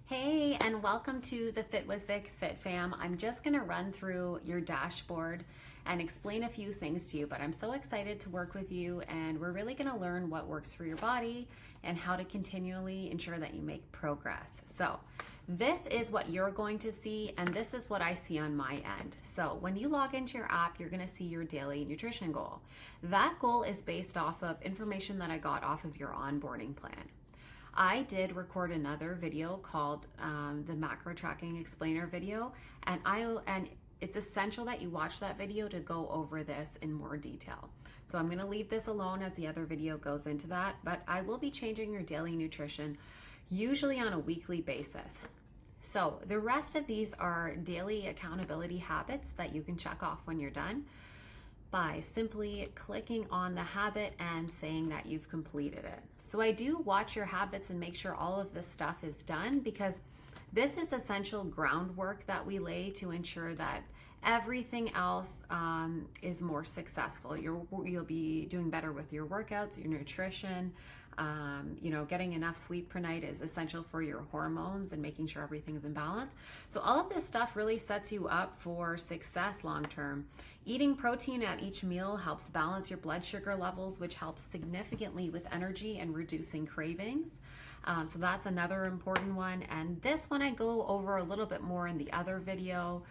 Hey, and welcome to the Fit with Vic Fit Fam. I'm just going to run through your dashboard and explain a few things to you, but I'm so excited to work with you, and we're really going to learn what works for your body and how to continually ensure that you make progress. So this is what you're going to see, and this is what I see on my end. So when you log into your app, you're going to see your daily nutrition goal. That goal is based off of information that I got off of your onboarding plan. I did record another video called the Macro Tracking Explainer video, and it's essential that you watch that video to go over this in more detail. So I'm going to leave this alone as the other video goes into that, but I will be changing your daily nutrition usually on a weekly basis. So the rest of these are daily accountability habits that you can check off when you're done by simply clicking on the habit and saying that you've completed it. So I do watch your habits and make sure all of this stuff is done, because this is essential groundwork that we lay to ensure that everything else is more successful. You'll be doing better with your workouts, your nutrition. Getting enough sleep per night is essential for your hormones and making sure everything's in balance. So all of this stuff really sets you up for success long term. Eating protein at each meal helps balance your blood sugar levels, which helps significantly with energy and reducing cravings. So that's another important one. And this one I go over a little bit more in the other video.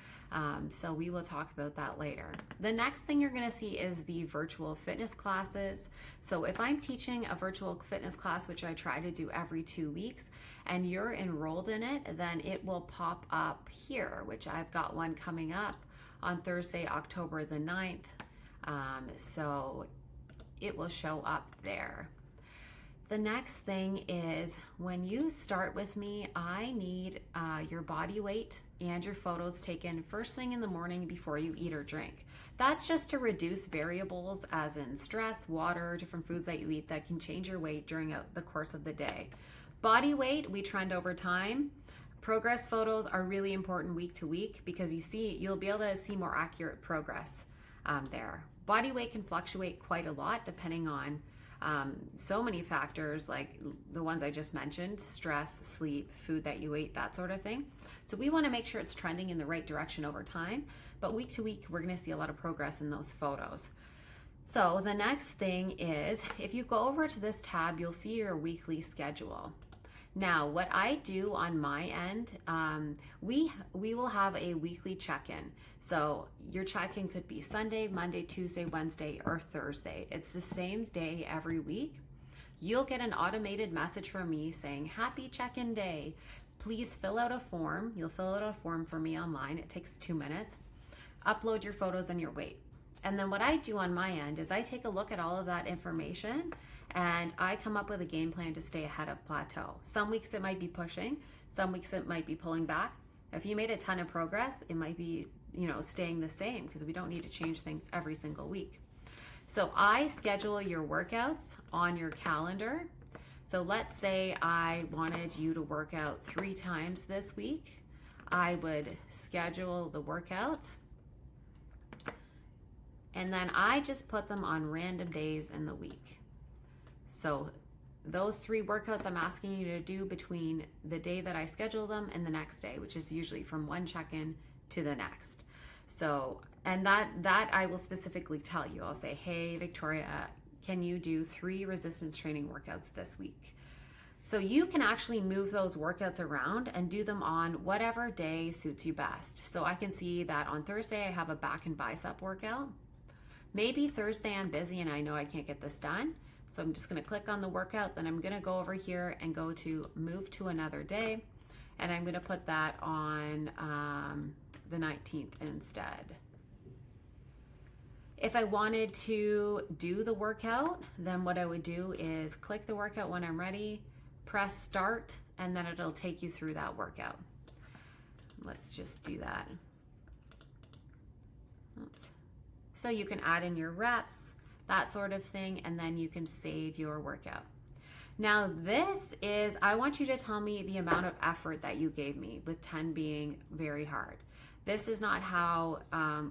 So we will talk about that later. The next thing you're going to see is the virtual fitness classes. So if I'm teaching a virtual fitness class, which I try to do every 2 weeks, and you're enrolled in it, then it will pop up here, which I've got one coming up on Thursday, October the 9th. So it will show up there. The next thing is, when you start with me, I need your body weight and your photos taken first thing in the morning before you eat or drink. That's just to reduce variables as in stress, water, different foods that you eat that can change your weight during the course of the day. Body weight, we trend over time. Progress photos are really important week to week, because you'll be able to see more accurate progress there. Body weight can fluctuate quite a lot depending on so many factors, like the ones I just mentioned: stress, sleep, food that you ate, that sort of thing. So we want to make sure it's trending in the right direction over time, but week to week, we're going to see a lot of progress in those photos. So the next thing is, if you go over to this tab, you'll see your weekly schedule. Now, what I do on my end, we will have a weekly check-in. So your check-in could be Sunday, Monday, Tuesday, Wednesday, or Thursday. It's the same day every week. You'll get an automated message from me saying, "Happy check-in day. Please fill out a form." You'll fill out a form for me online. It takes 2 minutes. Upload your photos and your weight. And then what I do on my end is I take a look at all of that information, and I come up with a game plan to stay ahead of plateau. Some weeks it might be pushing, some weeks it might be pulling back. If you made a ton of progress, it might be, staying the same, because we don't need to change things every single week. So I schedule your workouts on your calendar. So let's say I wanted you to work out 3 times this week. I would schedule the workouts, and then I just put them on random days in the week. So those 3 workouts I'm asking you to do between the day that I schedule them and the next day, which is usually from one check-in to the next. So, and that I will specifically tell you. I'll say, "Hey, Victoria, can you do 3 resistance training workouts this week?" So you can actually move those workouts around and do them on whatever day suits you best. So I can see that on Thursday I have a back and bicep workout. Maybe Thursday I'm busy and I know I can't get this done. So I'm just going to click on the workout. Then I'm going to go over here and go to move to another day. And I'm going to put that on the 19th instead. If I wanted to do the workout, then what I would do is click the workout when I'm ready, press start, and then it'll take you through that workout. Let's just do that. Oops. So you can add in your reps, that sort of thing, and then you can save your workout. Now this is, I want you to tell me the amount of effort that you gave me, with 10 being very hard. This is not how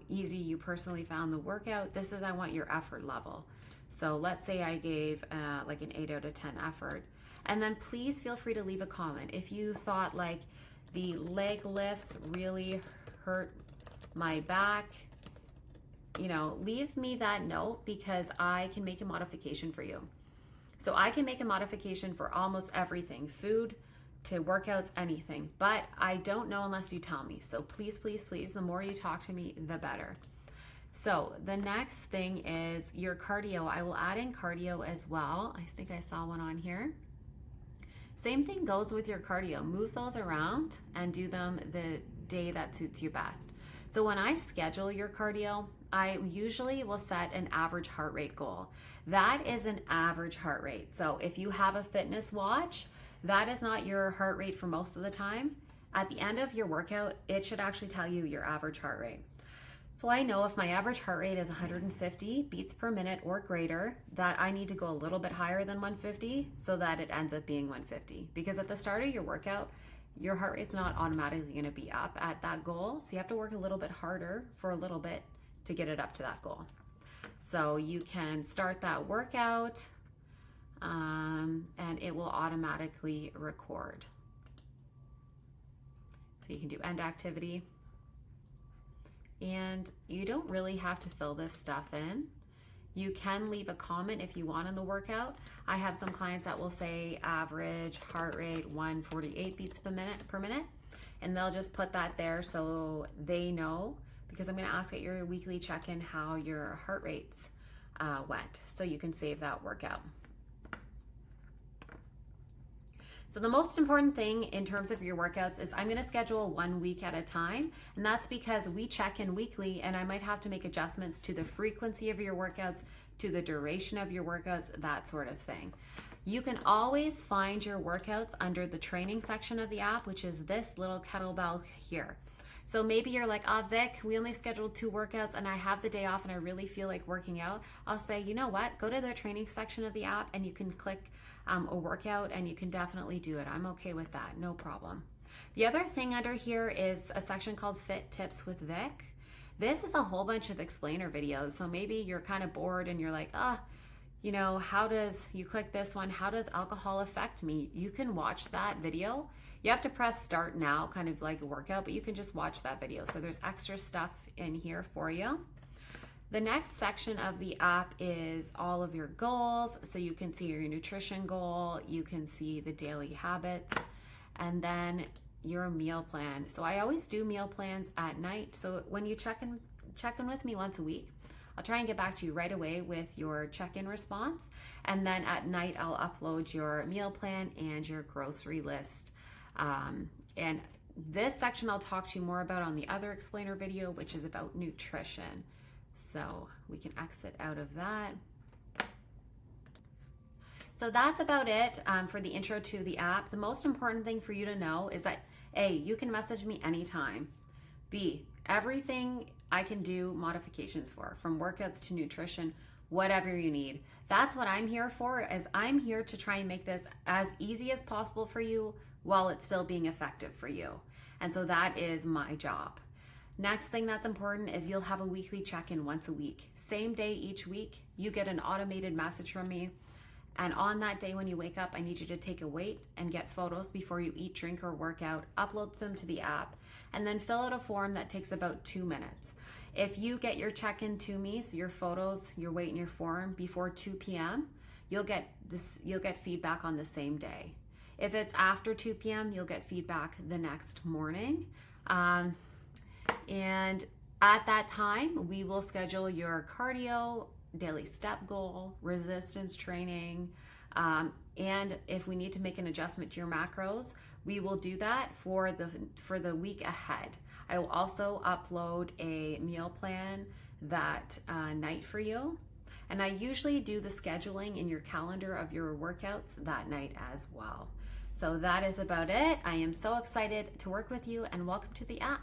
easy you personally found the workout. This is, I want your effort level. So let's say I gave like an 8 out of 10 effort. And then please feel free to leave a comment. If you thought like the leg lifts really hurt my back, you know, leave me that note because I can make a modification for you. So I can make a modification for almost everything, food to workouts, anything, but I don't know unless you tell me. So please, please, please, the more you talk to me, the better. So the next thing is your cardio. I will add in cardio as well. I think I saw one on here. Same thing goes with your cardio. Move those around and do them the day that suits you best. So when I schedule your cardio, I usually will set an average heart rate goal. That is an average heart rate. So if you have a fitness watch, that is not your heart rate for most of the time. At the end of your workout, it should actually tell you your average heart rate. So I know if my average heart rate is 150 beats per minute or greater, that I need to go a little bit higher than 150 so that it ends up being 150. Because at the start of your workout, your heart rate's not automatically going to be up at that goal. So you have to work a little bit harder for a little bit to get it up to that goal. So you can start that workout and it will automatically record. So you can do end activity. And you don't really have to fill this stuff in. You can leave a comment if you want in the workout. I have some clients that will say average heart rate 148 beats per minute, and they'll just put that there so they know, because I'm going to ask at your weekly check-in how your heart rates went, so you can save that workout. So the most important thing in terms of your workouts is I'm going to schedule 1 week at a time, and that's because we check in weekly and I might have to make adjustments to the frequency of your workouts, to the duration of your workouts, that sort of thing. You can always find your workouts under the training section of the app, which is this little kettlebell here. So maybe you're like, Vic, we only scheduled 2 workouts and I have the day off and I really feel like working out. I'll say, you know what, go to the training section of the app and you can click a workout and you can definitely do it. I'm okay with that, no problem. The other thing under here is a section called Fit Tips with Vic. This is a whole bunch of explainer videos. So maybe you're kind of bored and you're like, you know, how does, you click this one, how does alcohol affect me? You can watch that video. You have to press start now, kind of like a workout, but you can just watch that video. So there's extra stuff in here for you. The next section of the app is all of your goals. So you can see your nutrition goal, you can see the daily habits, and then your meal plan. So I always do meal plans at night. So when you check in with me once a week, I'll try and get back to you right away with your check-in response. And then at night, I'll upload your meal plan and your grocery list. And this section I'll talk to you more about on the other explainer video, which is about nutrition. So we can exit out of that. So that's about it for the intro to the app. The most important thing for you to know is that A, you can message me anytime. B, everything I can do modifications for, from workouts to nutrition, whatever you need. That's what I'm here for, is I'm here to try and make this as easy as possible for you while it's still being effective for you. And so that is my job. Next thing that's important is you'll have a weekly check-in once a week. Same day each week, you get an automated message from me. And on that day when you wake up, I need you to take a weight and get photos before you eat, drink, or work out, upload them to the app, and then fill out a form that takes about 2 minutes. If you get your check-in to me, so your photos, your weight, and your form before 2 p.m., you'll get feedback on the same day. If it's after 2 p.m., you'll get feedback the next morning. And at that time, we will schedule your cardio, daily step goal, resistance training, and if we need to make an adjustment to your macros, we will do that for the week ahead. I will also upload a meal plan that night for you, and I usually do the scheduling in your calendar of your workouts that night as well. So that is about it. I am so excited to work with you, and welcome to the app.